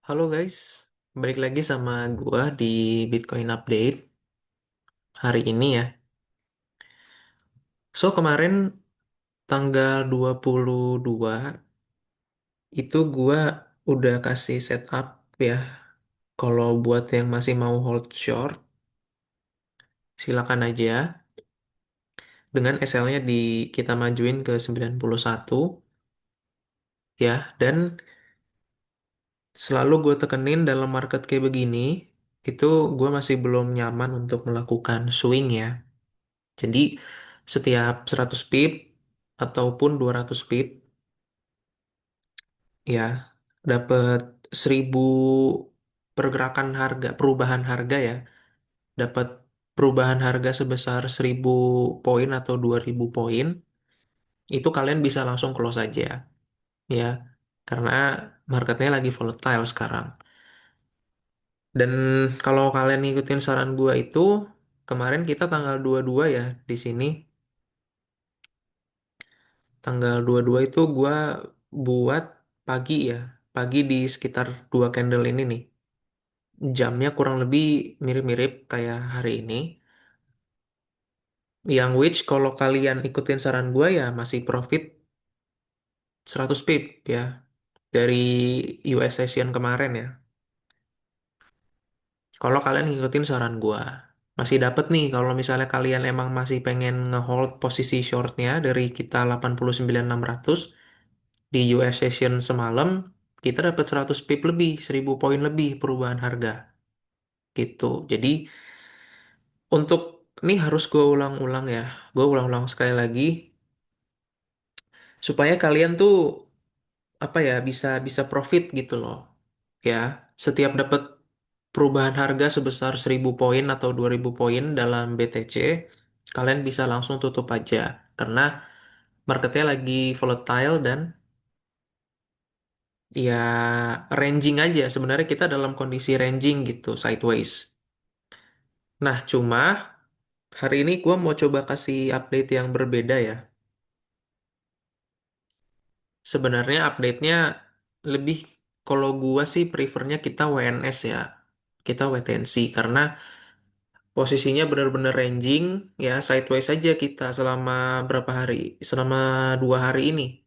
Halo guys, balik lagi sama gua di Bitcoin Update hari ini ya. Kemarin tanggal 22 itu gua udah kasih setup ya. Kalau buat yang masih mau hold short, silakan aja dengan SL-nya kita majuin ke 91 ya. Dan selalu gue tekenin dalam market kayak begini, itu gue masih belum nyaman untuk melakukan swing ya. Jadi setiap 100 pip ataupun 200 pip ya dapat 1000 pergerakan harga, perubahan harga ya. Dapat perubahan harga sebesar 1000 poin atau 2000 poin, itu kalian bisa langsung close aja ya. Karena marketnya lagi volatile sekarang. Dan kalau kalian ngikutin saran gua itu, kemarin kita tanggal 22 ya di sini. Tanggal 22 itu gua buat pagi ya. Pagi di sekitar 2 candle ini nih. Jamnya kurang lebih mirip-mirip kayak hari ini. Yang which kalau kalian ikutin saran gua ya masih profit 100 pip ya. Dari US session kemarin ya. Kalau kalian ngikutin saran gua. Masih dapet nih kalau misalnya kalian emang masih pengen ngehold posisi shortnya dari kita 89.600 di US session semalam, kita dapat 100 pip lebih, 1000 poin lebih perubahan harga gitu. Jadi untuk ini harus gue ulang-ulang ya, gue ulang-ulang sekali lagi supaya kalian tuh apa ya bisa bisa profit gitu loh ya. Setiap dapat perubahan harga sebesar 1000 poin atau 2000 poin dalam BTC, kalian bisa langsung tutup aja karena marketnya lagi volatile dan ya ranging aja. Sebenarnya kita dalam kondisi ranging gitu, sideways. Nah, cuma hari ini gue mau coba kasih update yang berbeda ya. Sebenarnya update-nya lebih, kalau gua sih prefernya kita WNS ya. Kita wait and see karena posisinya benar-benar ranging ya, sideways aja kita selama berapa hari? Selama 2 hari ini.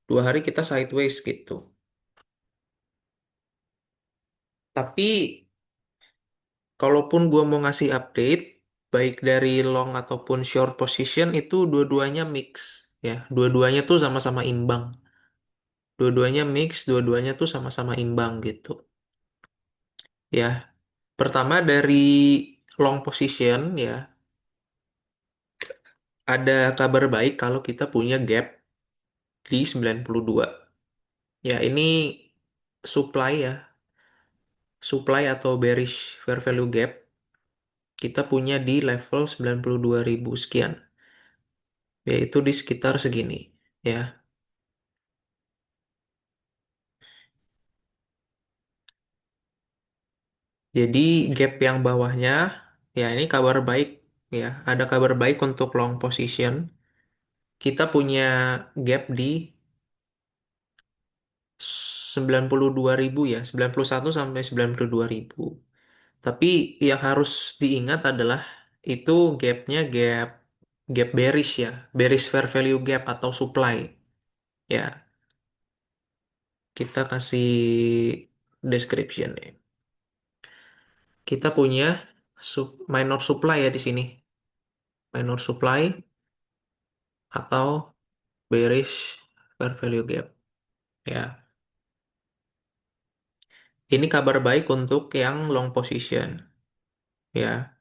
2 hari kita sideways gitu. Tapi kalaupun gua mau ngasih update, baik dari long ataupun short position itu dua-duanya mix ya. Dua-duanya tuh sama-sama imbang. Dua-duanya mix, dua-duanya tuh sama-sama imbang gitu. Ya, pertama dari long position ya, ada kabar baik kalau kita punya gap di 92. Ya, ini supply ya, supply atau bearish fair value gap kita punya di level 92.000 sekian, yaitu di sekitar segini ya. Jadi gap yang bawahnya ya ini kabar baik ya, ada kabar baik untuk long position. Kita punya gap di 92.000 ya, 91 sampai 92.000. Tapi yang harus diingat adalah itu gapnya gap gap bearish ya, bearish fair value gap atau supply. Ya, kita kasih description ya. Kita punya minor supply ya di sini, minor supply atau bearish fair value gap. Ya, ini kabar baik untuk yang long position. Ya,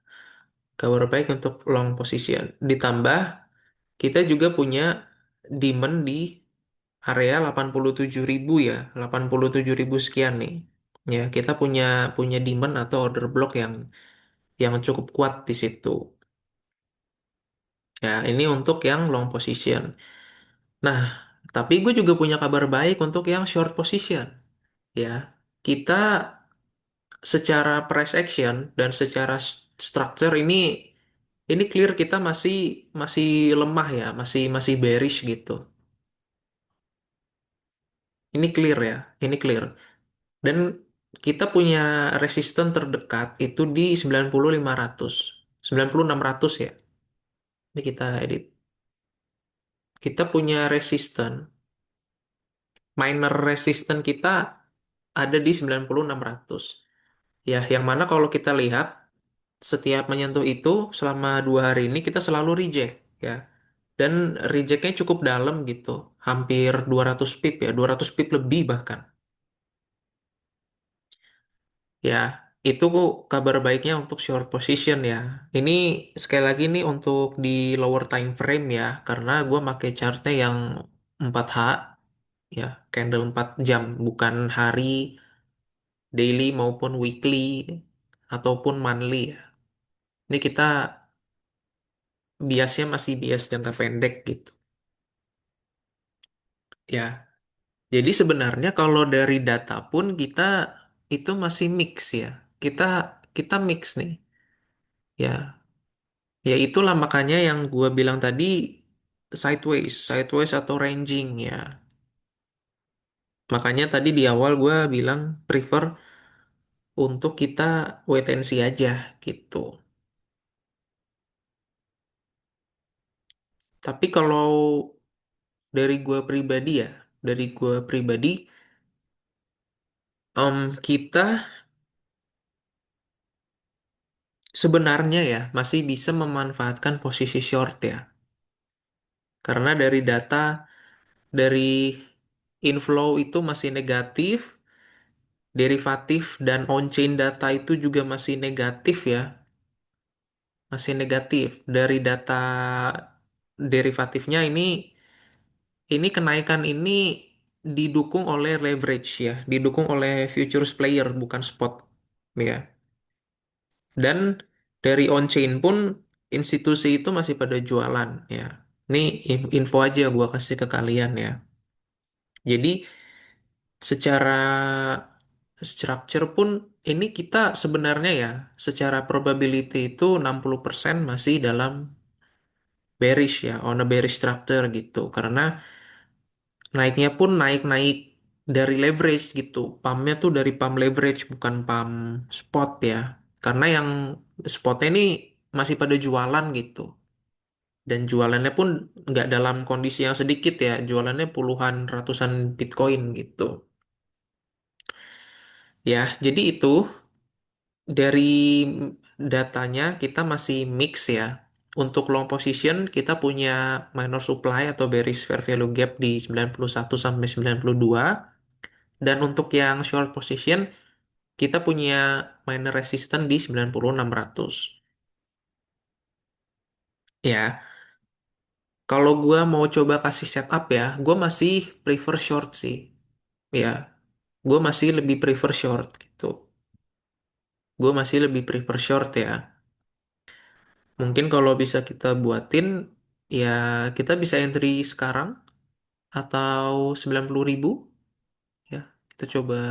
kabar baik untuk long position. Ditambah kita juga punya demand di area 87.000 ya, 87.000 sekian nih. Ya, kita punya punya demand atau order block yang cukup kuat di situ. Ya, ini untuk yang long position. Nah, tapi gue juga punya kabar baik untuk yang short position. Ya, kita secara price action dan secara structure ini clear kita masih masih lemah ya, masih masih bearish gitu. Ini clear ya, ini clear. Dan kita punya resisten terdekat itu di 90.500. 9600 ya. Ini kita edit. Kita punya resisten. Minor resisten kita ada di 9600. Ya, yang mana kalau kita lihat setiap menyentuh itu selama 2 hari ini kita selalu reject ya. Dan rejectnya cukup dalam gitu. Hampir 200 pip ya, 200 pip lebih bahkan. Ya, itu kok kabar baiknya untuk short position ya. Ini sekali lagi nih untuk di lower time frame ya, karena gue pakai chartnya yang 4H ya, candle 4 jam, bukan hari, daily maupun weekly ataupun monthly ya. Ini kita biasnya masih bias jangka pendek gitu. Ya, jadi sebenarnya kalau dari data pun kita itu masih mix ya. Kita kita mix nih. Ya, ya itulah makanya yang gua bilang tadi sideways, sideways atau ranging ya. Makanya tadi di awal gua bilang prefer untuk kita wait and see aja gitu. Tapi kalau dari gua pribadi ya, dari gua pribadi, kita sebenarnya ya masih bisa memanfaatkan posisi short ya. Karena dari data dari inflow itu masih negatif, derivatif dan on-chain data itu juga masih negatif ya, masih negatif. Dari data derivatifnya ini kenaikan ini didukung oleh leverage ya, didukung oleh futures player bukan spot ya. Dan dari on-chain pun institusi itu masih pada jualan ya. Ini info aja gua kasih ke kalian ya. Jadi secara structure pun ini kita sebenarnya ya secara probability itu 60% masih dalam bearish ya, on a bearish structure gitu. Karena naiknya pun naik-naik dari leverage gitu. Pumpnya tuh dari pump leverage bukan pump spot ya. Karena yang spotnya ini masih pada jualan gitu. Dan jualannya pun nggak dalam kondisi yang sedikit ya. Jualannya puluhan, ratusan Bitcoin gitu. Ya, jadi itu dari datanya kita masih mix ya. Untuk long position kita punya minor supply atau bearish fair value gap di 91 sampai 92. Dan untuk yang short position kita punya minor resistance di 9600. Ya, kalau gua mau coba kasih setup ya, gua masih prefer short sih. Ya, gua masih lebih prefer short gitu. Gua masih lebih prefer short ya. Mungkin kalau bisa kita buatin, ya kita bisa entry sekarang atau 90.000 ya. Kita coba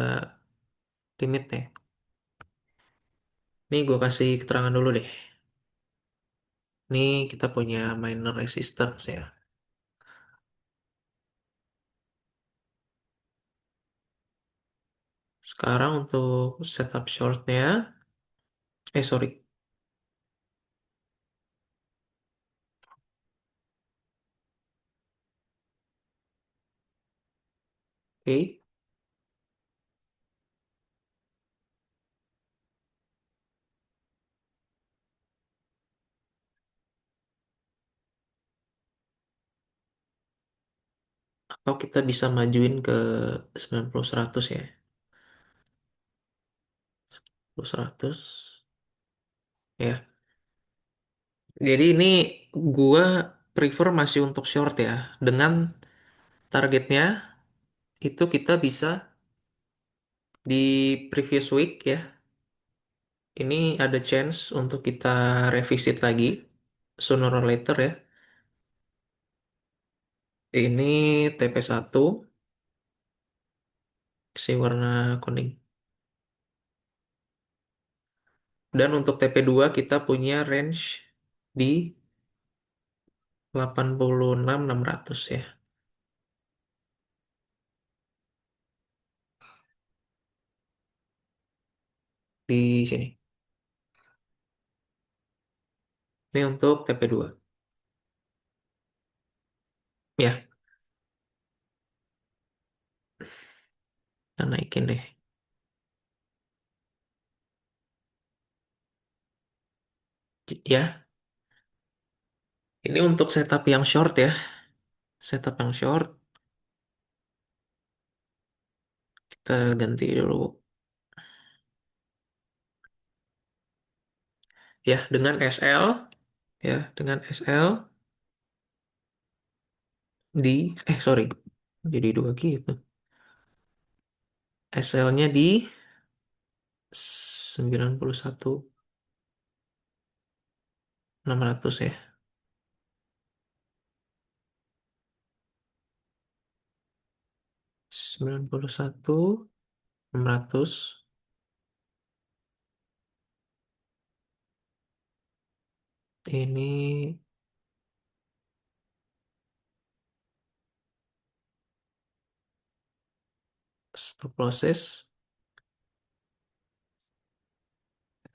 limitnya. Nih gue kasih keterangan dulu deh. Nih kita punya minor resistance ya. Sekarang untuk setup shortnya, sorry. Oke, atau kita bisa majuin ke 90-100 ya. 100 ya. Jadi ini gua prefer masih untuk short ya. Dengan targetnya itu kita bisa di previous week ya. Ini ada chance untuk kita revisit lagi sooner or later ya. Ini TP1 si warna kuning. Dan untuk TP2 kita punya range di 86.600 ya. di sini. Ini untuk TP2. Ya, kita naikin deh. Ya, ini untuk setup yang short ya. Setup yang short, kita ganti dulu. Ya, dengan SL. Ya, dengan SL sorry. Jadi dua gitu. SL-nya di 91.600 ya. 91.600. Ini stop process.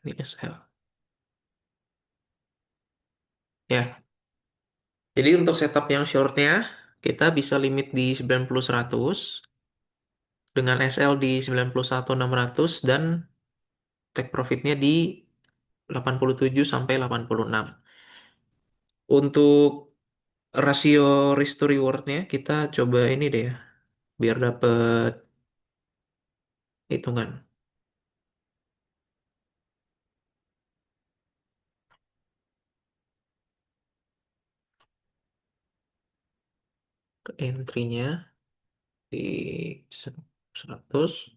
Ini SL. Ya, jadi untuk setup yang shortnya, kita bisa limit di 90.100 dengan SL di 91.600 dan take profitnya di 87 sampai 86. Untuk rasio risk to rewardnya, kita coba ini deh ya, biar dapet hitungan. Entry-nya di 100,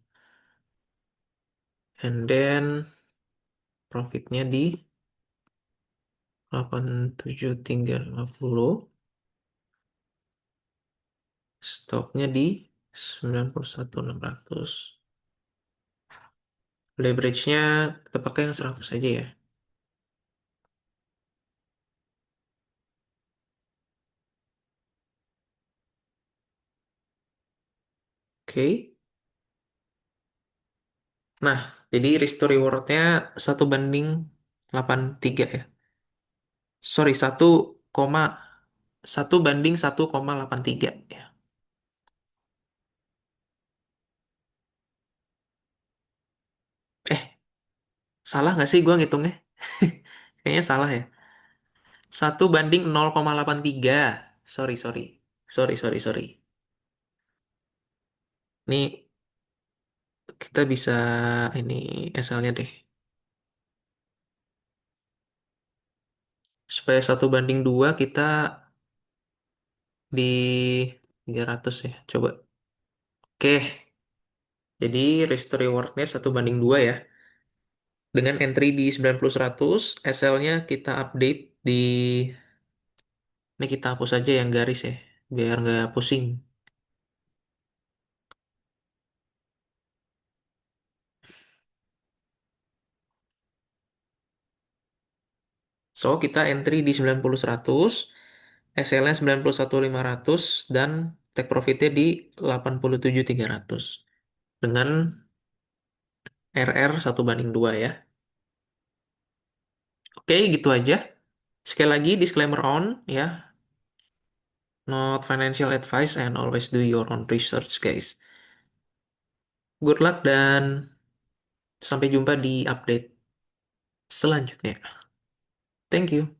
and then profitnya di 87.350, stopnya di 91.600. Leverage-nya kita pakai yang 100 aja ya. Oke. Nah, jadi risk to reward-nya 1:83 ya. Sorry, 1,1 banding 1,83 ya. Eh, salah nggak sih gua ngitungnya? Kayaknya salah ya. 1:0,83. Sorry, sorry. Sorry, sorry, sorry. Ini kita bisa ini SL-nya deh. Supaya 1:2 kita di 300 ya. Coba. Oke, jadi risk to reward-nya 1:2 ya. Dengan entry di 90.100, SL-nya kita update di... Ini kita hapus aja yang garis ya, biar nggak pusing. So, kita entry di 90.100, SL-nya 91.500, dan take profit-nya di 87.300. Dengan RR 1:2 ya. Oke, gitu aja. Sekali lagi, disclaimer on ya. Not financial advice and always do your own research, guys. Good luck dan sampai jumpa di update selanjutnya. Thank you.